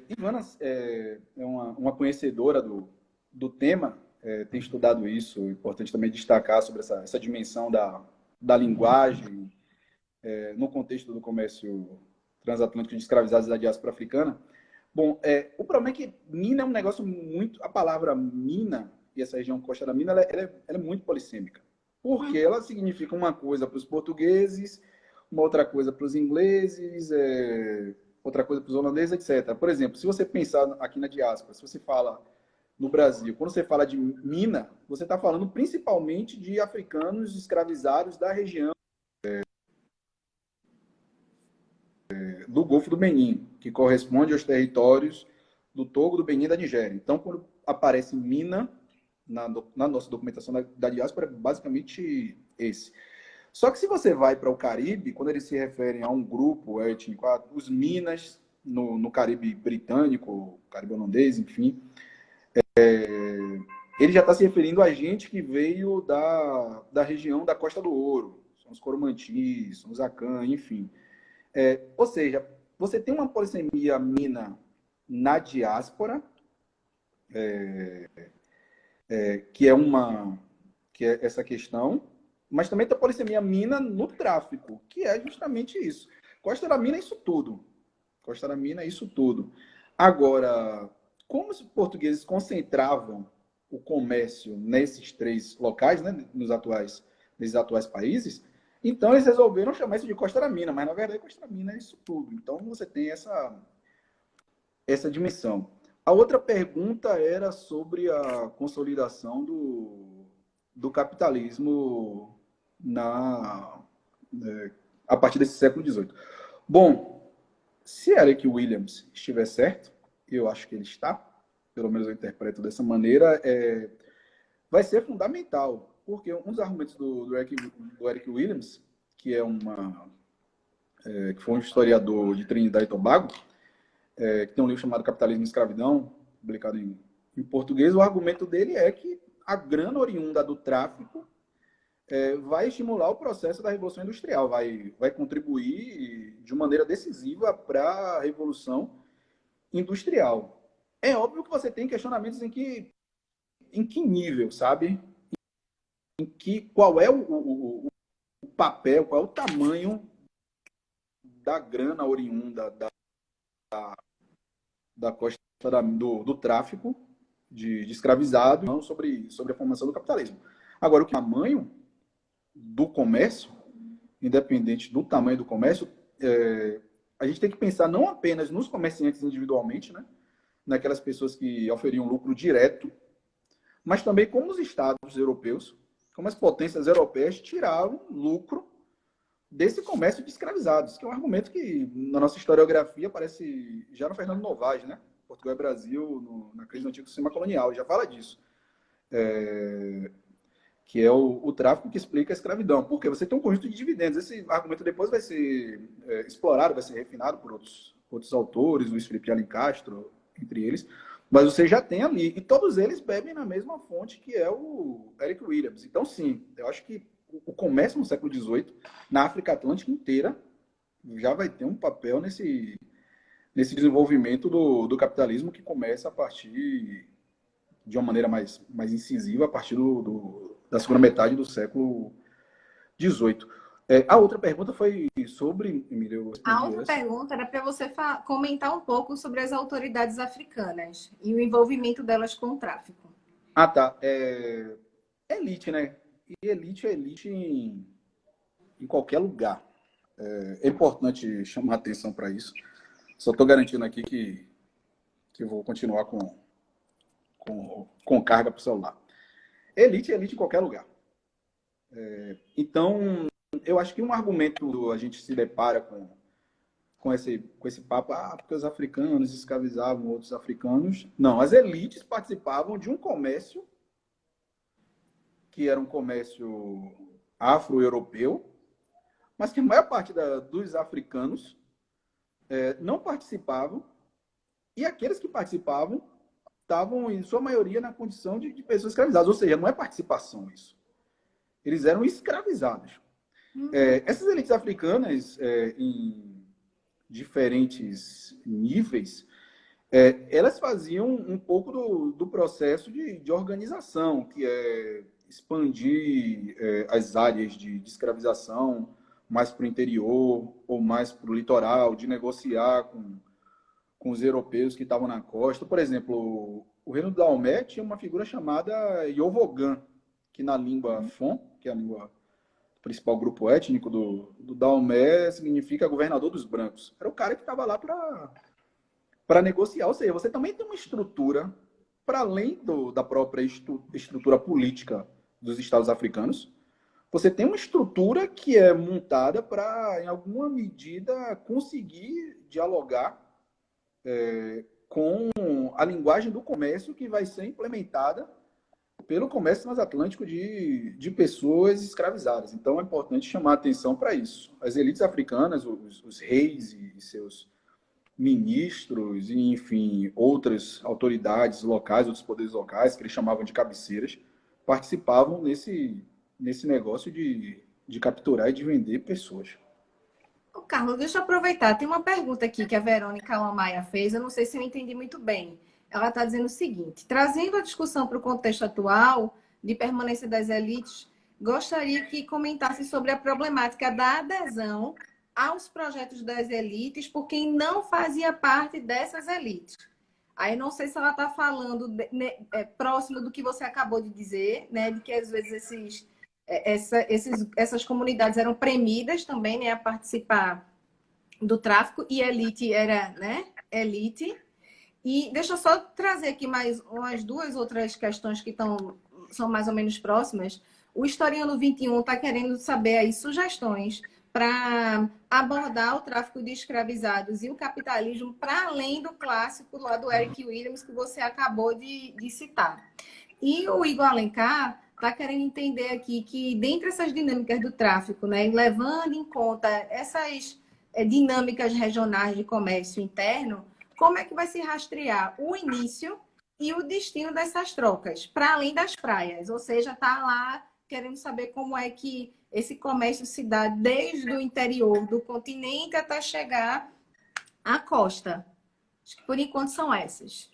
Ivana é uma conhecedora do tema, tem estudado isso. É importante também destacar sobre essa dimensão da linguagem no contexto do comércio transatlântico de escravizados da diáspora africana. Bom, o problema é que mina é um negócio muito... A palavra mina, e essa região costa da mina, ela é muito polissêmica. Porque ela significa uma coisa para os portugueses, uma outra coisa para os ingleses, outra coisa para os holandeses, etc. Por exemplo, se você pensar aqui na diáspora, se você fala no Brasil, quando você fala de mina, você está falando principalmente de africanos escravizados da região do Golfo do Benin, que corresponde aos territórios do Togo, do Benin e da Nigéria. Então, quando aparece mina na nossa documentação da diáspora, é basicamente esse. Só que se você vai para o Caribe, quando eles se referem a um grupo étnico, os Minas, no Caribe britânico, Caribe holandês, enfim, ele já está se referindo a gente que veio da região da Costa do Ouro. São os Coromantis, são os Akan, enfim. Ou seja, você tem uma polissemia mina na diáspora, que é essa questão, mas também tem a polissemia mina no tráfico, que é justamente isso. Costa da Mina é isso tudo. Costa da Mina é isso tudo. Agora, como os portugueses concentravam o comércio nesses três locais, né, nesses atuais países, então eles resolveram chamar isso de Costa da Mina, mas na verdade Costa da Mina é isso tudo. Então você tem essa dimensão. A outra pergunta era sobre a consolidação do capitalismo a partir desse século XVIII. Bom, se Eric Williams estiver certo, eu acho que ele está, pelo menos eu interpreto dessa maneira, vai ser fundamental, porque um dos argumentos do Eric Williams, que que foi um historiador de Trinidad e Tobago, que tem um livro chamado Capitalismo e Escravidão, publicado em português, o argumento dele é que a grana oriunda do tráfico vai estimular o processo da Revolução Industrial, vai contribuir de uma maneira decisiva para a Revolução Industrial. É óbvio que você tem questionamentos em que nível, sabe? Qual é o papel, qual é o tamanho da grana oriunda da costa do tráfico de escravizado, não sobre a formação do capitalismo. Agora, o tamanho do comércio, independente do tamanho do comércio, a gente tem que pensar não apenas nos comerciantes individualmente, né, naquelas pessoas que oferiam lucro direto, mas também como os estados europeus, como as potências europeias tiraram lucro desse comércio de escravizados, que é um argumento que na nossa historiografia aparece já no Fernando Novaes, né? Portugal e Brasil, na crise do antigo sistema colonial, já fala disso. Que é o tráfico que explica a escravidão. Porque você tem um conjunto de dividendos. Esse argumento depois vai ser explorado, vai ser refinado por outros autores, Luiz Felipe de Alencastro, entre eles. Mas você já tem ali. E todos eles bebem na mesma fonte, que é o Eric Williams. Então, sim, eu acho que o comércio no século XVIII, na África Atlântica inteira, já vai ter um papel nesse desenvolvimento do capitalismo que começa a partir de uma maneira mais incisiva, a partir da segunda metade do século XVIII. A outra pergunta foi sobre... Emílio, a outra pergunta era para você comentar um pouco sobre as autoridades africanas e o envolvimento delas com o tráfico. Ah, tá. Elite, né? E elite é elite em qualquer lugar. É importante chamar atenção para isso. Só estou garantindo aqui que eu vou continuar com carga para o celular. Elite é elite em qualquer lugar. Então, eu acho que um argumento a gente se depara com esse papo, porque os africanos escravizavam outros africanos. Não, as elites participavam de um comércio que era um comércio afro-europeu, mas que a maior parte dos africanos não participavam, e aqueles que participavam estavam, em sua maioria, na condição de pessoas escravizadas. Ou seja, não é participação isso. Eles eram escravizados. Essas elites africanas, em diferentes níveis, elas faziam um pouco do processo de organização, que é expandir as áreas de escravização mais para o interior ou mais para o litoral, de negociar com os europeus que estavam na costa. Por exemplo, o reino do Daomé tinha uma figura chamada Yovogan, que na língua Fon, que é a língua principal grupo étnico do Daomé, significa governador dos brancos. Era o cara que estava lá para negociar. Ou seja, você também tem uma estrutura, para além da própria estrutura política dos Estados africanos, você tem uma estrutura que é montada para, em alguma medida, conseguir dialogar com a linguagem do comércio que vai ser implementada pelo comércio transatlântico de pessoas escravizadas. Então, é importante chamar a atenção para isso. As elites africanas, os reis e seus ministros, e, enfim, outras autoridades locais, outros poderes locais, que eles chamavam de cabeceiras, participavam nesse negócio de capturar e de vender pessoas. Ô, Carlos, deixa eu aproveitar. Tem uma pergunta aqui que a Verônica Lamaia fez. Eu não sei se eu entendi muito bem. Ela está dizendo o seguinte: trazendo a discussão para o contexto atual de permanência das elites, gostaria que comentasse sobre a problemática da adesão aos projetos das elites por quem não fazia parte dessas elites. Aí não sei se ela está falando próximo do que você acabou de dizer, né? De que às vezes essas comunidades eram premidas também, né, a participar do tráfico, e elite era, né, elite. E deixa eu só trazer aqui mais umas duas outras questões que são mais ou menos próximas. O Historiano 21 está querendo saber aí sugestões para abordar o tráfico de escravizados e o capitalismo para além do clássico lá do Eric Williams que você acabou de citar. E o Igor Alencar está querendo entender aqui que, dentre essas dinâmicas do tráfico, né, levando em conta essas dinâmicas regionais de comércio interno, como é que vai se rastrear o início e o destino dessas trocas, para além das praias? Ou seja, está lá querendo saber como é que esse comércio se dá desde o interior do continente até chegar à costa. Acho que por enquanto são essas.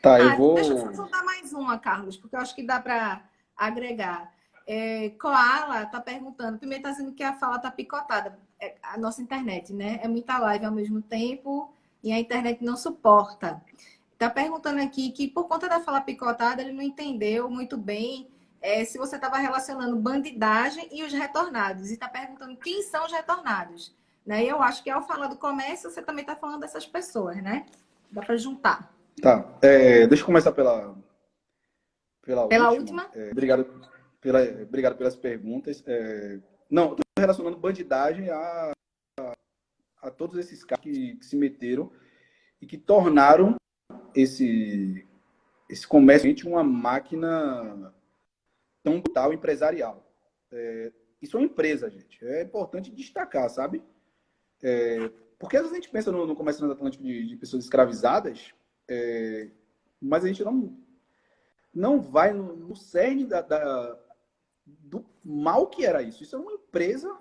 Tá, Deixa eu só soltar mais uma, Carlos, porque eu acho que dá para agregar. Koala está perguntando, primeiro está dizendo que a fala está picotada, a nossa internet, né? É muita live ao mesmo tempo e a internet não suporta. Está perguntando aqui que por conta da fala picotada ele não entendeu muito bem se você estava relacionando bandidagem e os retornados. E está perguntando quem são os retornados. Né? E eu acho que ao falar do comércio, você também está falando dessas pessoas, né? Dá para juntar. Tá. Deixa eu começar pela última. Obrigado pelas perguntas. Não, estou relacionando bandidagem a todos esses caras que se meteram e que tornaram esse comércio uma máquina tão brutal empresarial. Isso é uma empresa, gente. É importante destacar, sabe? Porque às vezes a gente pensa no comércio transatlântico de pessoas escravizadas, mas a gente não vai no cerne do mal que era isso. Isso é uma empresa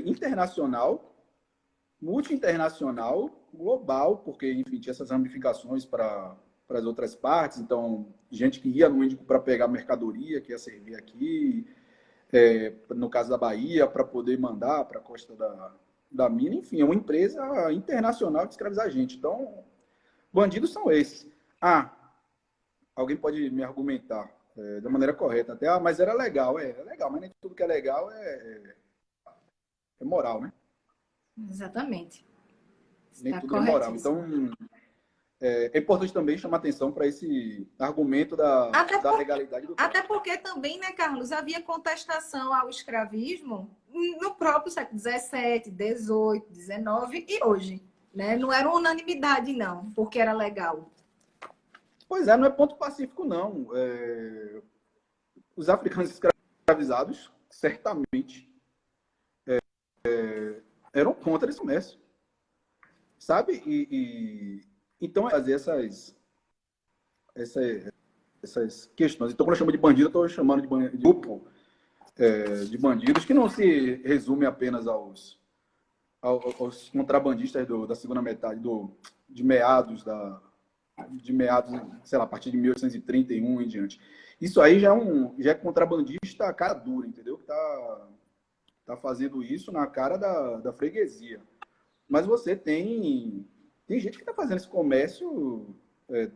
internacional, multi-internacional, global, porque, enfim, tinha essas ramificações para as outras partes. Então, gente que ia no Índico para pegar mercadoria, que ia servir aqui, no caso da Bahia, para poder mandar para a costa da mina. Enfim, é uma empresa internacional de escravizar gente. Então, bandidos são esses. Alguém pode me argumentar da maneira correta até, mas era legal. É legal, mas nem tudo que é legal é moral, né? Exatamente. Nem Está tudo é moral. corretíssimo. Então, é importante também chamar atenção para esse argumento da legalidade do Até tráfico. porque também, né, Carlos, havia contestação ao escravismo no próprio século XVII, XVIII, XIX e hoje. Né? Não era unanimidade, não, porque era legal. Pois é, não é ponto pacífico, não. Os africanos escravizados, certamente, eram contra esse comércio. Sabe? Então, fazer essas questões. Então, quando eu chamo de bandido, eu estou chamando de grupo de bandidos, que não se resume apenas aos contrabandistas da segunda metade, de meados, sei lá, a partir de 1831 em diante. Isso aí já é contrabandista cara dura, entendeu? Que tá fazendo isso na cara da freguesia. Mas você tem gente que está fazendo esse comércio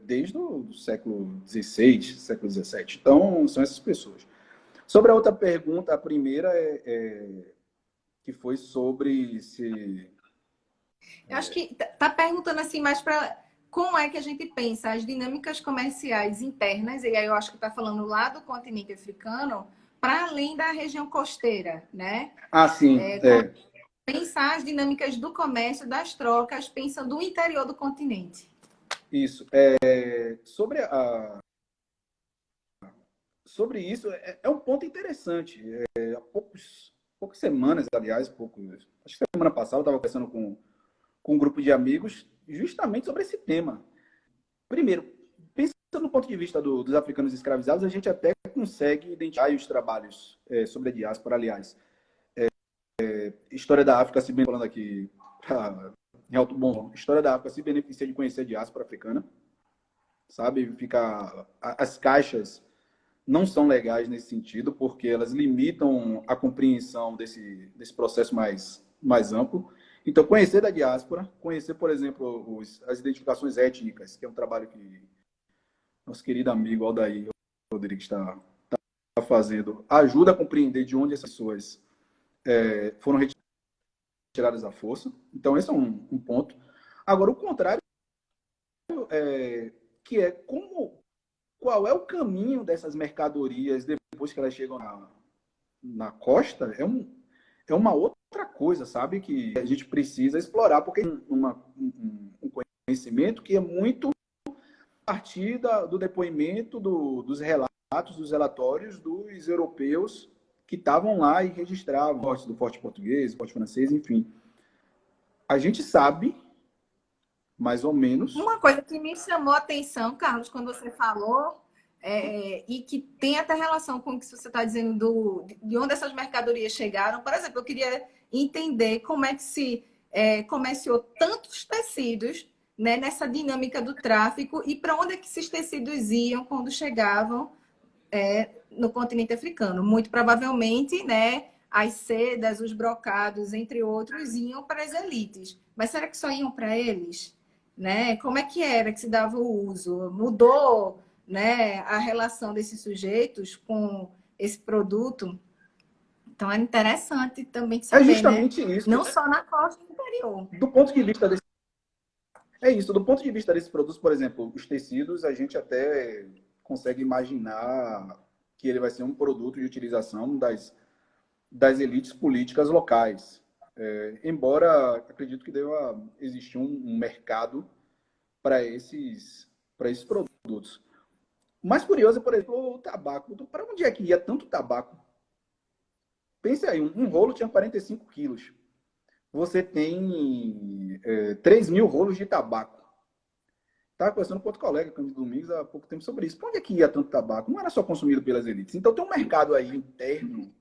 desde o século XVI, século XVII. Então, são essas pessoas. Sobre a outra pergunta, a primeira que foi sobre se... Eu acho que tá perguntando assim mais para como é que a gente pensa as dinâmicas comerciais internas, e aí eu acho que está falando lá do continente africano, para além da região costeira, né? Ah, sim. Pensar as dinâmicas do comércio, das trocas, pensando no interior do continente. Isso. Sobre isso, é um ponto interessante. Há poucas semanas, aliás, acho que semana passada eu estava conversando com um grupo de amigos justamente sobre esse tema. Primeiro, pensando no ponto de vista dos africanos escravizados, a gente até consegue identificar os trabalhos sobre a diáspora, aliás. História da África, se bem falando aqui, em alto bom, História da África se beneficia de conhecer a diáspora africana, sabe? As caixas não são legais nesse sentido, porque elas limitam a compreensão desse processo mais amplo. Então, conhecer da diáspora, conhecer, por exemplo, as identificações étnicas, que é um trabalho que nosso querido amigo Aldair Rodrigues está fazendo, ajuda a compreender de onde essas pessoas foram retiradas à força. Então, esse é um ponto. Agora, o contrário, que é qual é o caminho dessas mercadorias depois que elas chegam na costa, é uma outra coisa, sabe? Que a gente precisa explorar, porque um conhecimento que é muito a partir do depoimento, dos relatos, dos relatórios dos europeus que estavam lá e registravam mortes do Forte Português, do Forte Francês, enfim. A gente sabe, mais ou menos... Uma coisa que me chamou a atenção, Carlos, quando você falou, e que tem até relação com o que você está dizendo de onde essas mercadorias chegaram. Por exemplo, eu queria entender como é que se comerciou tantos tecidos, né, nessa dinâmica do tráfico e para onde é que esses tecidos iam quando chegavam no continente africano. Muito provavelmente, né, as sedas, os brocados, entre outros, iam para as elites. Mas será que só iam para eles? Né? Como é que era que se dava o uso? Mudou, né, a relação desses sujeitos com esse produto? Então, é interessante também saber, justamente né? isso. Não só na costa interior. Do ponto de vista do ponto de vista desses produtos, por exemplo, os tecidos, a gente até consegue imaginar que ele vai ser um produto de utilização das elites políticas locais. Embora acredito que deva existir um mercado para esses produtos. O mais curioso é, por exemplo, o tabaco. Para onde é que ia tanto tabaco? Pense aí, um rolo tinha 45 quilos. Você tem 3 mil rolos de tabaco. Estava conversando com outro colega, Cândido Domingos, há pouco tempo sobre isso. Para onde é que ia tanto tabaco? Não era só consumido pelas elites. Então tem um mercado aí interno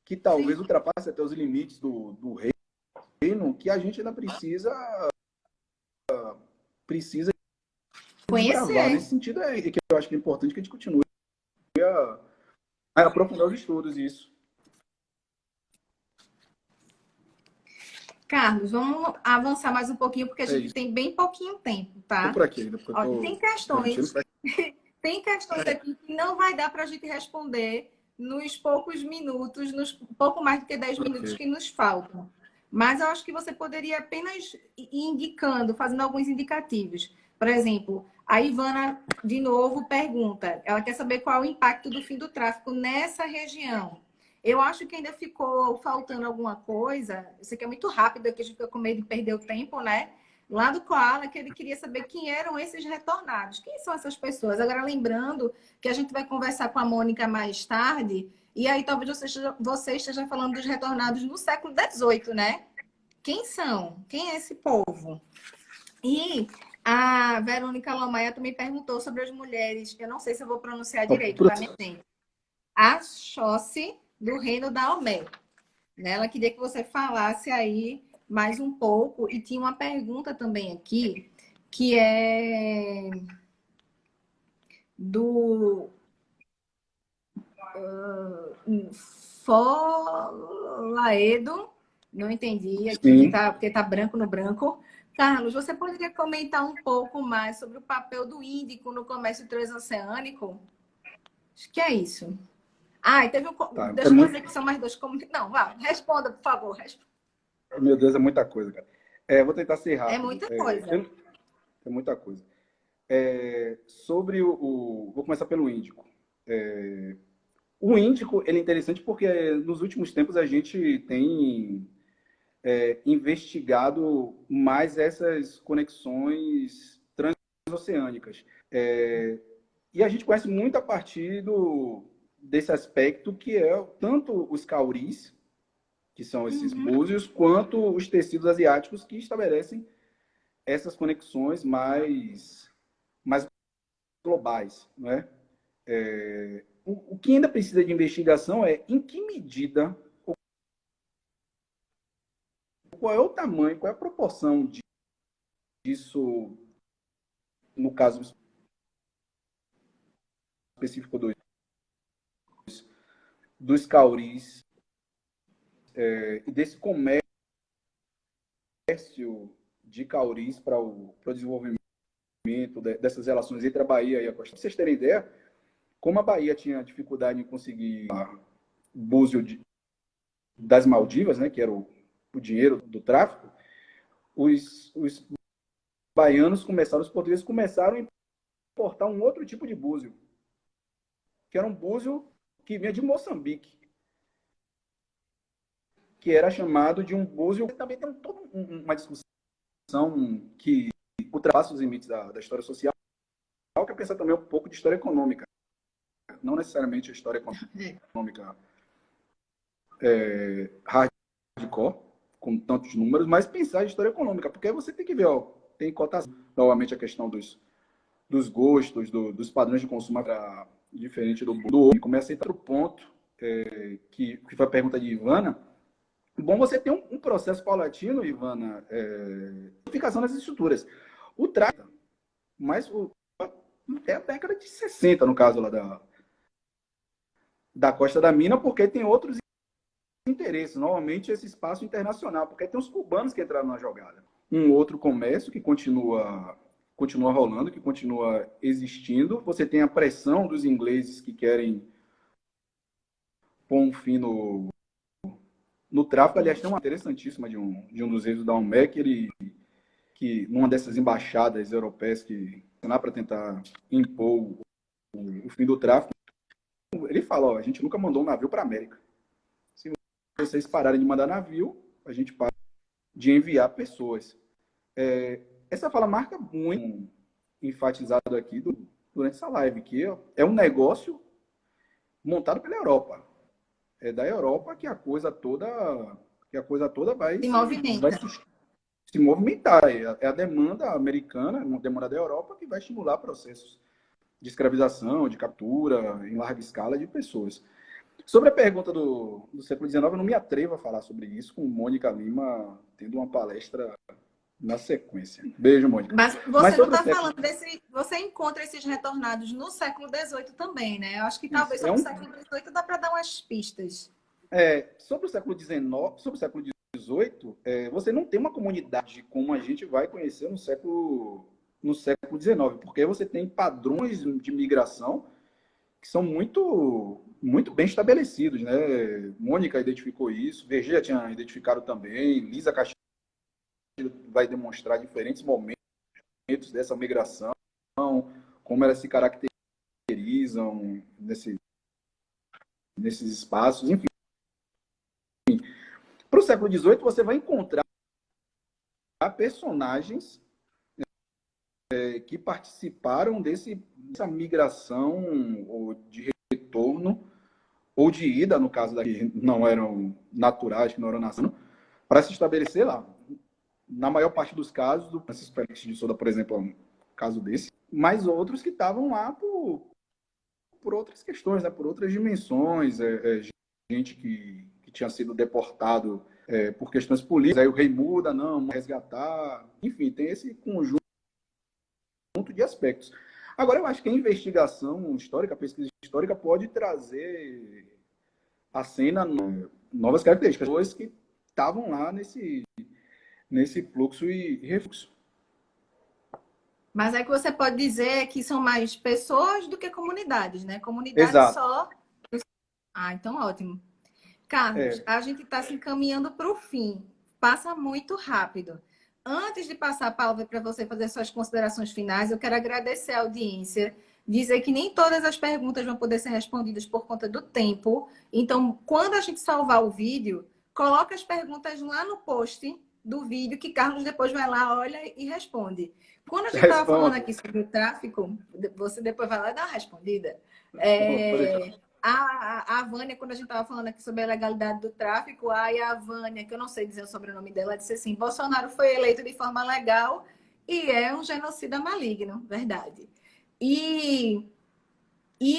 que talvez ultrapasse até os limites do reino, que a gente ainda precisa desbravar. Nesse sentido, que eu acho que é importante que a gente continue a aprofundar os estudos, isso. Carlos, vamos avançar mais um pouquinho, porque a gente tem bem pouquinho tempo, tá? Tô por aqui ainda, tem questões aqui que não vai dar para a gente responder nos poucos minutos, nos pouco mais do que 10 minutos que nos faltam. Mas eu acho que você poderia apenas ir indicando, fazendo alguns indicativos. Por exemplo, a Ivana, de novo, pergunta. Ela quer saber qual é o impacto do fim do tráfico nessa região. Eu acho que ainda ficou faltando alguma coisa. Isso aqui é muito rápido, aqui a gente fica com medo de perder o tempo, né? Lá do Koala, que ele queria saber quem eram esses retornados. Quem são essas pessoas? Agora, lembrando que a gente vai conversar com a Mônica mais tarde, e aí talvez você esteja falando dos retornados no século XVIII, né? Quem são? Quem é esse povo? E a Verônica Lomaia também perguntou sobre as mulheres, eu não sei se eu vou pronunciar direito, tá, minha gente? Axóssi, do reino da Omé. Ela queria que você falasse aí mais um pouco. E tinha uma pergunta também aqui, que é do Folaedo. Não entendi aqui, tá, porque tá branco no branco. Carlos, você poderia comentar um pouco mais sobre o papel do Índico no comércio transoceânico? Acho que é isso. Ah, e teve um... Tá, Deixa eu fazer que são mais dois... Não, vá, responda, por favor. Meu Deus, é muita coisa, cara. Vou tentar ser rápido. É muita coisa. É muita coisa. Sobre Vou começar pelo Índico. O Índico, ele é interessante porque nos últimos tempos a gente tem investigado mais essas conexões transoceânicas. E a gente conhece muito a partir desse aspecto que é tanto os cauris, que são esses búzios, quanto os tecidos asiáticos que estabelecem essas conexões mais globais, não é? O que ainda precisa de investigação é em que medida, qual é o tamanho, qual é a proporção disso, no caso específico dos cauris, e desse comércio de cauris para o desenvolvimento dessas relações entre a Bahia e a costa. Para vocês terem ideia, como a Bahia tinha dificuldade em conseguir búzio das Maldivas, né, que era o dinheiro do tráfico, os baianos os portugueses começaram a importar um outro tipo de búzio, que era um búzio que vinha de Moçambique, que era chamado de um búzio. Também tem toda uma discussão que ultrapassa os limites da história social, que é pensar também um pouco de história econômica. Não necessariamente a história econômica hardcore, com tantos números, mas pensar em história econômica, porque aí você tem que ver, tem cotação, novamente a questão dos gostos, dos padrões de consumo diferente do outro. Começa a entrar no ponto que foi a pergunta de Ivana. Bom, você tem um processo paulatino, Ivana, modificação das estruturas. O tráfico, mas é a década de 60, no caso lá da Costa da Mina, porque tem outros interesses, normalmente esse espaço internacional, porque tem os cubanos que entraram na jogada. Um outro comércio que continua rolando, que continua existindo. Você tem a pressão dos ingleses que querem pôr um fim no tráfico. Aliás, tem uma interessantíssima de um dos reis da OME, que numa dessas embaixadas europeias que lá para tentar impor o fim do tráfico, ele fala, a gente nunca mandou um navio para a América. Se vocês pararem de mandar navio, a gente para de enviar pessoas. Essa fala marca muito, enfatizado aqui durante essa live, que é um negócio montado pela Europa. É da Europa que a coisa toda vai se movimentar. É a demanda americana, a demanda da Europa que vai estimular processos de escravização, de captura em larga escala de pessoas. Sobre a pergunta do século XIX, eu não me atrevo a falar sobre isso, com Mônica Lima tendo uma palestra na sequência. Beijo, Mônica. Mas você não está falando desse... Você encontra esses retornados no século XVIII também, né? Eu acho que talvez sobre o século XVIII dá para dar umas pistas. Sobre o século XIX, sobre o século XVIII, você não tem uma comunidade como a gente vai conhecer no século XIX, porque você tem padrões de migração que são muito muito bem estabelecidos, né? Mônica identificou isso, VG já tinha identificado também, Lisa Castilho vai demonstrar diferentes momentos dessa migração, como elas se caracterizam nesses espaços, enfim. Para o século XVIII, você vai encontrar personagens que participaram dessa migração ou de retorno ou de ida, no caso daqui, não eram naturais, que não eram nascidos, para se estabelecer lá. Na maior parte dos casos, do Francisco Félix de Souza, por exemplo, é um caso desse, mas outros que estavam lá por outras questões, né? Por outras dimensões, gente que tinha sido deportado por questões políticas, aí o rei muda, não, resgatar, enfim, tem esse conjunto de aspectos. Agora, eu acho que a investigação histórica, a pesquisa histórica pode trazer à cena novas características, pessoas que estavam lá nesse fluxo e refluxo. Mas é que você pode dizer que são mais pessoas do que comunidades, né? Comunidades Exato. só... Ah, então ótimo. Carlos, a gente está se encaminhando para o fim. Passa muito rápido. Antes de passar a palavra para você fazer suas considerações finais, eu quero agradecer a audiência, dizer que nem todas as perguntas vão poder ser respondidas por conta do tempo. Então, quando a gente salvar o vídeo, coloca as perguntas lá no post do vídeo, que Carlos depois vai lá, olha e responde. Quando a gente estava falando aqui sobre o tráfico, você depois vai lá e dá uma respondida. A Vânia, quando a gente estava falando aqui sobre a legalidade do tráfico, a Vânia, que eu não sei dizer o sobrenome dela, disse assim, Bolsonaro foi eleito de forma legal e é um genocida maligno, verdade. E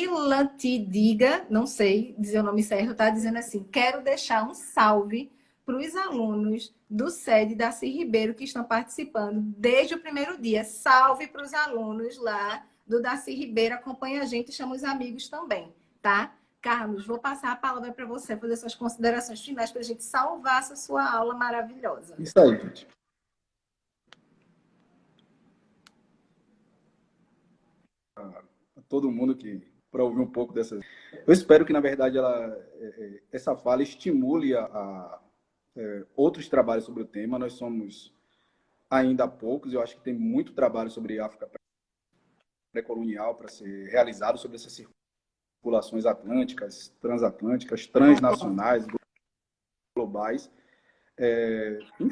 Latidiga, não sei dizer o nome certo, está dizendo assim, quero deixar um salve para os alunos do SED Darcy Ribeiro que estão participando desde o primeiro dia. Salve para os alunos lá do Darcy Ribeiro, acompanha a gente e chama os amigos também, tá? Carlos, vou passar a palavra para você fazer suas considerações finais para a gente salvar essa sua aula maravilhosa. Isso aí, gente. Todo mundo que para ouvir um pouco dessas. Eu espero que, na verdade, essa fala estimule outros trabalhos sobre o tema. Nós somos ainda poucos, eu acho que tem muito trabalho sobre África pré-colonial para ser realizado, sobre essas circulações atlânticas, transatlânticas, transnacionais, globais.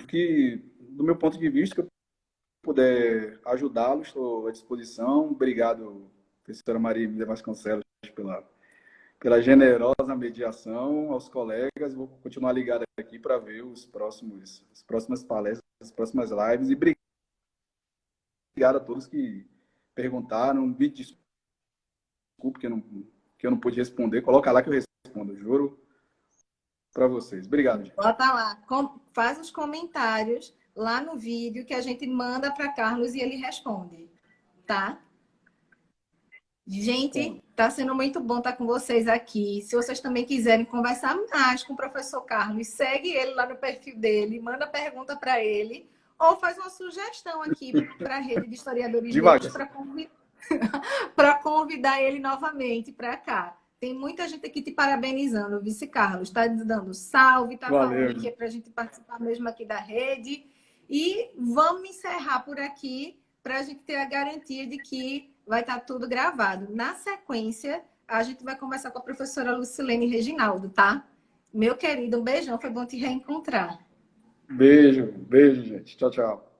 Que, do meu ponto de vista, que eu puder ajudá-los, estou à disposição. Obrigado, professora Maria Emília Vasconcelos, pela generosa mediação, aos colegas. Vou continuar ligado aqui para ver as próximas palestras, as próximas lives. E obrigado a todos que perguntaram. Me desculpe que eu não pude responder. Coloca lá que eu respondo, juro, para vocês. Obrigado, gente. Bota lá, faz os comentários lá no vídeo que a gente manda para Carlos e ele responde, tá? Gente, tá sendo muito bom estar com vocês aqui. Se vocês também quiserem conversar mais com o professor Carlos, segue ele lá no perfil dele, manda pergunta para ele, ou faz uma sugestão aqui para a rede de historiadores para convidar ele novamente para cá. Tem muita gente aqui te parabenizando, vice Carlos. Está dando salve, está falando que é para a gente participar mesmo aqui da rede. E vamos encerrar por aqui para a gente ter a garantia de que vai estar tudo gravado. Na sequência, a gente vai conversar com a professora Lucilene Reginaldo, tá? Meu querido, um beijão, foi bom te reencontrar. Beijo, gente. Tchau, tchau.